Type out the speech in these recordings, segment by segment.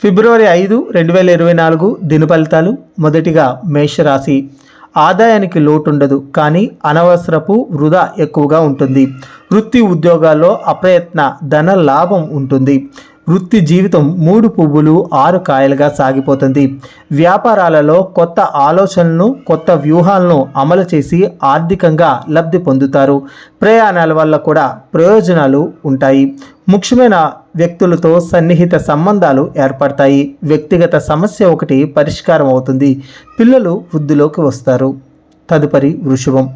ఫిబ్రవరి 5, 2024 దిన ఫలితాలు. మొదటిగా మేషరాశి. ఆదాయానికి లోటుండదు, కానీ అనవసరపు వృధా ఎక్కువగా ఉంటుంది. వృత్తి ఉద్యోగాల్లో అప్రయత్న ధన లాభం ఉంటుంది. వృత్తి జీవితం 3 పువ్వులు 6 కాయలుగా సాగిపోతుంది. వ్యాపారాలలో కొత్త ఆలోచనలను, కొత్త వ్యూహాలను అమలు చేసి ఆర్థికంగా లబ్ధి పొందుతారు. ప్రయాణాల వల్ల కూడా ప్రయోజనాలు ఉంటాయి. ముఖ్యమైన వ్యక్తులతో సన్నిహిత సంబంధాలు ఏర్పడతాయి. వ్యక్తిగత సమస్య ఒకటి పరిష్కారం అవుతుంది. పిల్లలు వృద్ధిలోకి వస్తారు. తదుపరి వృషభం.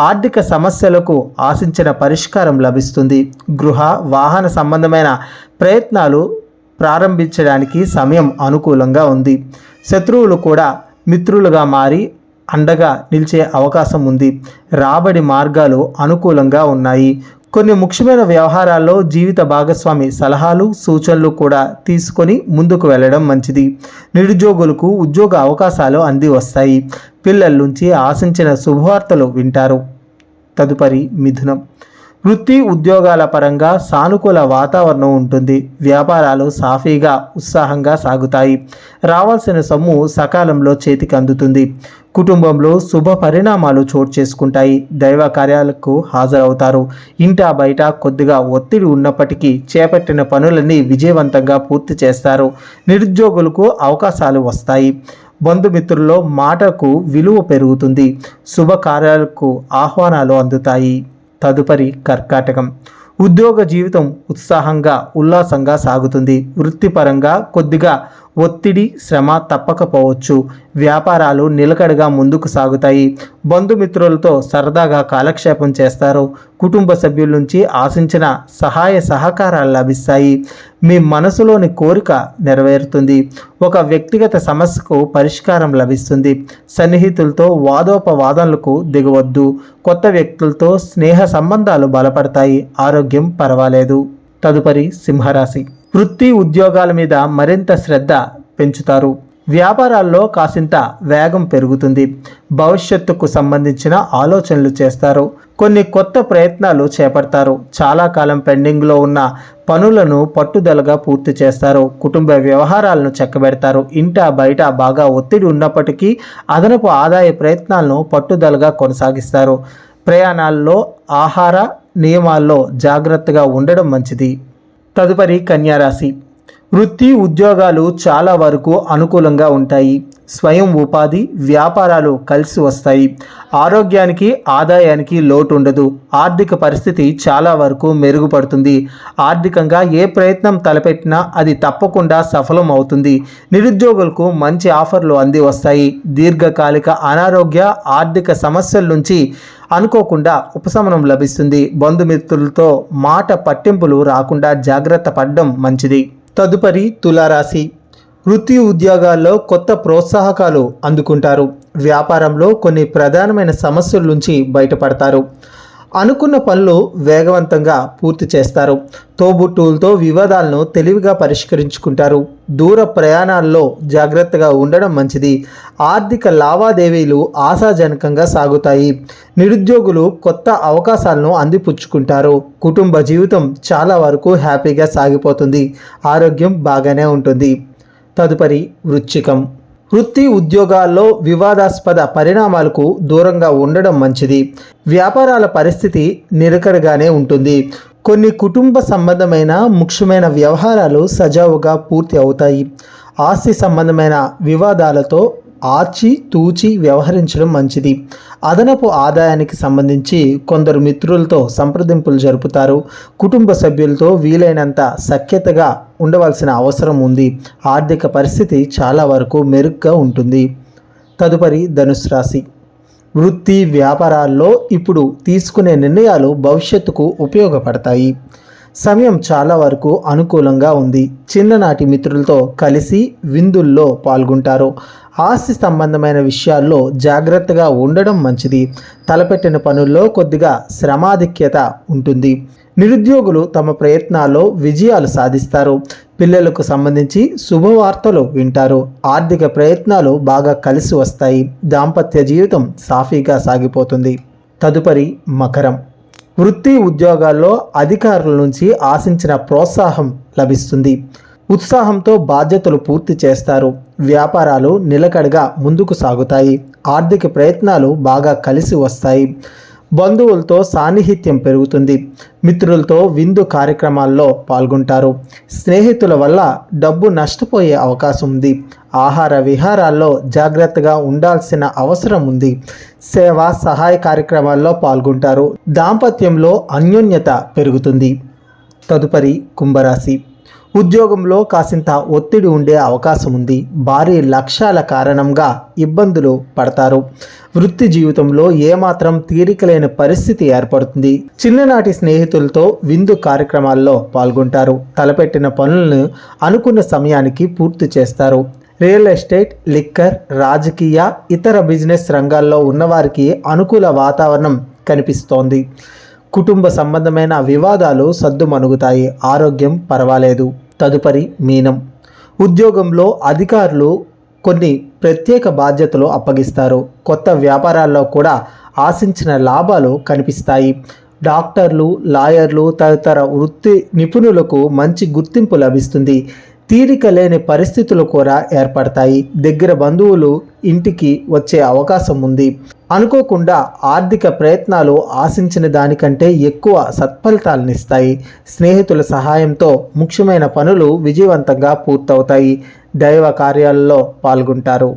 ఆర్థిక సమస్యలకు ఆశించిన పరిష్కారం లభిస్తుంది. గృహ వాహన సంబంధమైన ప్రయత్నాలు ప్రారంభించడానికి సమయం అనుకూలంగా ఉంది. శత్రువులు కూడా మిత్రులుగా మారి అండగా నిలిచే అవకాశం ఉంది. రాబడి మార్గాలు అనుకూలంగా ఉన్నాయి. కొన్ని ముఖ్యమైన వ్యవహారాల్లో జీవిత భాగస్వామి సలహాలు, సూచనలు కూడా తీసుకొని ముందుకు వెళ్ళడం మంచిది. నిరుద్యోగులకు ఉద్యోగ అవకాశాలు అంది వస్తాయి. పిల్లల నుంచి ఆశించిన శుభవార్తలు వింటారు. తదుపరి మిథునం. వృత్తి ఉద్యోగాల పరంగా సానుకూల వాతావరణం ఉంటుంది. వ్యాపారాలు సాఫీగా ఉత్సాహంగా సాగుతాయి. రావాల్సిన సొమ్ము సకాలంలో చేతికి అందుతుంది. కుటుంబంలో శుభ పరిణామాలు చోటు చేసుకుంటాయి. దైవ కార్యాలకు హాజరవుతారు. ఇంటా బయట కొద్దిగా ఒత్తిడి ఉన్నప్పటికీ చేపట్టిన పనులన్నీ విజయవంతంగా పూర్తి చేస్తారు. నిరుద్యోగులకు అవకాశాలు వస్తాయి. బంధుమిత్రుల్లో మాటకు విలువ పెరుగుతుంది. శుభకార్యాలకు ఆహ్వానాలు అందుతాయి. తదుపరి కర్కాటకం. ఉద్యోగ జీవితం ఉత్సాహంగా ఉల్లాసంగా సాగుతుంది. వృత్తిపరంగా కొద్దిగా ఒత్తిడి, శ్రమ తప్పకపోవచ్చు. వ్యాపారాలు నిలకడగా ముందుకు సాగుతాయి. బంధుమిత్రులతో సరదాగా కాలక్షేపం చేస్తారు. కుటుంబ సభ్యుల నుంచి ఆశించిన సహాయ సహకారాలు లభిస్తాయి. మీ మనసులోని కోరిక నెరవేరుతుంది. ఒక వ్యక్తిగత సమస్యకు పరిష్కారం లభిస్తుంది. సన్నిహితులతో వాదోపవాదనలకు దిగవద్దు. కొత్త వ్యక్తులతో స్నేహ సంబంధాలు బలపడతాయి. ఆరోగ్యం పర్వాలేదు. తదుపరి సింహరాశి. వృత్తి ఉద్యోగాల మీద మరింత శ్రద్ధ పెంచుతారు. వ్యాపారాల్లో కాసింత వేగం పెరుగుతుంది. భవిష్యత్తుకు సంబంధించిన ఆలోచనలు చేస్తారు. కొన్ని కొత్త ప్రయత్నాలు చేపడతారు. చాలా కాలం పెండింగ్లో ఉన్న పనులను పట్టుదలగా పూర్తి చేస్తారు. కుటుంబ వ్యవహారాలను చక్కబెడతారు. ఇంటా బయట బాగా ఒత్తిడి ఉన్నప్పటికీ అదనపు ఆదాయ ప్రయత్నాలను పట్టుదలగా కొనసాగిస్తారు. ప్రయాణాల్లో ఆహార నియమాల్లో జాగ్రత్తగా ఉండడం మంచిది. తదుపరి కన్యారాశి. వృత్తి ఉద్యోగాలు చాలా వరకు అనుకూలంగా ఉంటాయి. స్వయం ఉపాధి వ్యాపారాలు కలిసి వస్తాయి. ఆరోగ్యానికి ఆదాయానికి లోటు ఉండదు. ఆర్థిక పరిస్థితి చాలా వరకు మెరుగుపడుతుంది. ఆర్థికంగా ఏ ప్రయత్నం తలపెట్టినా అది తప్పకుండా సఫలం అవుతుంది. నిరుద్యోగులకు మంచి ఆఫర్లు అంది వస్తాయి. దీర్ఘకాలిక అనారోగ్య ఆర్థిక సమస్యల నుంచి అనుకోకుండా ఉపశమనం లభిస్తుంది. బంధుమిత్రులతో మాట పట్టింపులు రాకుండా జాగ్రత్త పడడం మంచిది. తదుపరి తులారాశి. వృత్తి ఉద్యోగాల్లో కొత్త ప్రోత్సాహకాలు అందుకుంటారు. వ్యాపారంలో కొన్ని ప్రధానమైన సమస్యల నుంచి బయటపడతారు. అనుకున్న పనులు వేగవంతంగా పూర్తి చేస్తారు. తోబుట్టువులతో వివాదాలను తెలివిగా పరిష్కరించుకుంటారు. దూర ప్రయాణాల్లో జాగ్రత్తగా ఉండడం మంచిది. ఆర్థిక లావాదేవీలు ఆశాజనకంగా సాగుతాయి. నిరుద్యోగులు కొత్త అవకాశాలను అందిపుచ్చుకుంటారు. కుటుంబ జీవితం చాలా వరకు హ్యాపీగా సాగిపోతుంది. ఆరోగ్యం బాగానే ఉంటుంది. తదుపరి వృశ్చికం. వృత్తి ఉద్యోగాల్లో వివాదాస్పద పరిణామాలకు దూరంగా ఉండడం మంచిది. వ్యాపారాల పరిస్థితి నిలకడగానే ఉంటుంది. కొన్ని కుటుంబ సంబంధమైన ముఖ్యమైన వ్యవహారాలు సజావుగా పూర్తి అవుతాయి. ఆస్తి సంబంధమైన వివాదాలతో ఆచి తూచి వ్యవహరించడం మంచిది. అదనపు ఆదాయానికి సంబంధించి కొందరు మిత్రులతో సంప్రదింపులు జరుపుతారు. కుటుంబ సభ్యులతో వీలైనంత సఖ్యతగా ఉండవలసిన అవసరం ఉంది. ఆర్థిక పరిస్థితి చాలా వరకు మెరుగ్గా ఉంటుంది. తదుపరి ధనుసు రాశి. వృత్తి వ్యాపారాల్లో ఇప్పుడు తీసుకునే నిర్ణయాలు భవిష్యత్తుకు ఉపయోగపడతాయి. సమయం చాలా వరకు అనుకూలంగా ఉంది. చిన్ననాటి మిత్రులతో కలిసి విందుల్లో పాల్గొంటారు. ఆస్తి సంబంధమైన విషయాల్లో జాగ్రత్తగా ఉండడం మంచిది. తలపెట్టిన పనుల్లో కొద్దిగా శ్రమాధిక్యత ఉంటుంది. నిరుద్యోగులు తమ ప్రయత్నాల్లో విజయాలు సాధిస్తారు. పిల్లలకు సంబంధించి శుభవార్తలు వింటారు. ఆర్థిక ప్రయత్నాలు బాగా కలిసి వస్తాయి. దాంపత్య జీవితం సాఫీగా సాగిపోతుంది. తదుపరి మకరం. వృత్తి ఉద్యోగాల్లో అధికారుల నుంచి ఆశించిన ప్రోత్సాహం లభిస్తుంది. ఉత్సాహంతో బాధ్యతలు పూర్తి చేస్తారు. వ్యాపారాలు నిలకడగా ముందుకు సాగుతాయి. ఆర్థిక ప్రయత్నాలు బాగా కలిసి వస్తాయి. బంధువులతో సాన్నిహిత్యం పెరుగుతుంది. మిత్రులతో విందు కార్యక్రమాల్లో పాల్గొంటారు. స్నేహితుల వల్ల డబ్బు నష్టపోయే అవకాశం ఉంది. ఆహార విహారాల్లో జాగ్రత్తగా ఉండాల్సిన అవసరం ఉంది. సేవ సహాయ కార్యక్రమాల్లో పాల్గొంటారు. దాంపత్యంలో అన్యోన్యత పెరుగుతుంది. తదుపరి కుంభరాశి. ఉద్యోగంలో కాసింత ఒత్తిడి ఉండే అవకాశం ఉంది. భారీ లక్ష్యాల కారణంగా ఇబ్బందులు పడతారు. వృత్తి జీవితంలో ఏమాత్రం తీరికలేని పరిస్థితి ఏర్పడుతుంది. చిన్ననాటి స్నేహితులతో విందు కార్యక్రమాల్లో పాల్గొంటారు. తలపెట్టిన పనులను అనుకున్న సమయానికి పూర్తి చేస్తారు. రియల్ ఎస్టేట్, లిక్కర్, రాజకీయ, ఇతర బిజినెస్ రంగాల్లో ఉన్నవారికి అనుకూల వాతావరణం కనిపిస్తోంది. కుటుంబ సంబంధమైన వివాదాలు సద్దుమణుగుతాయి. ఆరోగ్యం పర్వాలేదు. తదుపరి మీనం. ఉద్యోగంలో అధికారులు కొన్ని ప్రత్యేక బాధ్యతలు అప్పగిస్తారు. కొత్త వ్యాపారాల్లో కూడా ఆశించిన లాభాలు కనిపిస్తాయి. డాక్టర్లు, లాయర్లు తదితర వృత్తి నిపుణులకు మంచి గుర్తింపు లభిస్తుంది. తీరిక లేని పరిస్థితులు కూడా ఏర్పడతాయి. దగ్గర బంధువులు ఇంటికి వచ్చే అవకాశం ఉంది. అనుకోకుండా ఆర్థిక ప్రయత్నాలు ఆశించిన దానికంటే ఎక్కువ సత్ఫలితాలనిస్తాయి. స్నేహితుల సహాయంతో ముఖ్యమైన పనులు విజయవంతంగా పూర్తవుతాయి. దైవ కార్యాలలో పాల్గొంటారు.